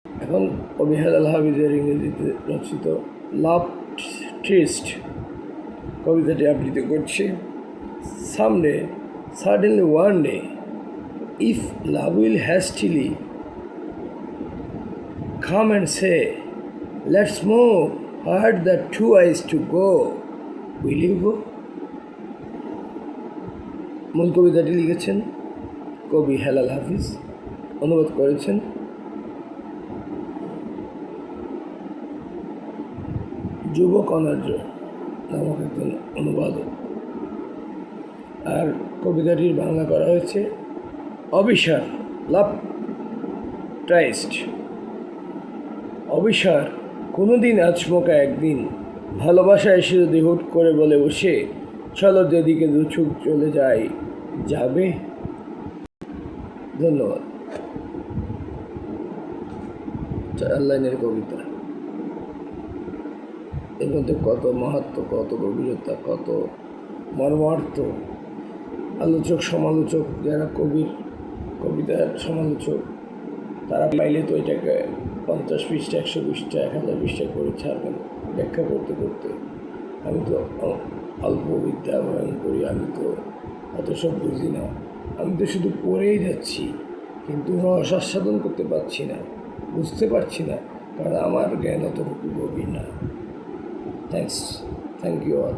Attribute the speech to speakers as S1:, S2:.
S1: এখন কবি হেলাল হাফিজের ইংরেজিতে রচিত লাভ ট্রিস্ট কবিতাটি আবৃত্তি করছি। Someday, suddenly one day, if love will hastily come and say, let's move, heard the two eyes to go, will you go? মূল কবিতাটি লিখেছেন কবি হেলাল হাফিজ, অনুবাদ করেছেন যুবক অনার্য নামক একজন অনুবাদক। আর কবিতাটির বাংলা করা হয়েছে অবিসার, লাভ ট্রাইস্ট। অবিসার, কোনোদিন আচমকা একদিন ভালোবাসা এসে যদি হুট করে বলে বসে, চলো যেদিকে দুচোখ চলে যায়, যাবে? ধন্যবাদ। 4 লাইনের কবিতা, এর মধ্যে কত মাহাত্ম্য, কত গভীরতা, কত মর্মার্থ। আলোচক সমালোচক যারা কবিতার সমালোচক, তারা পাইলে তো এটাকে 50 পৃষ্ঠা, 100 পৃষ্ঠা, 1000 পৃষ্ঠা করে ছাড়বেন ব্যাখ্যা করতে করতে। আমি তো অল্প বিদ্যা অধ্যয়ন করি, আমি তো অত সব বুঝি না, আমি তো শুধু পড়েই যাচ্ছি, কিন্তু রস আস্বাদন করতে পারছি না, বুঝতে পারছি না, কারণ আমার জ্ঞান অতটুকু গভীর না। Thank you all.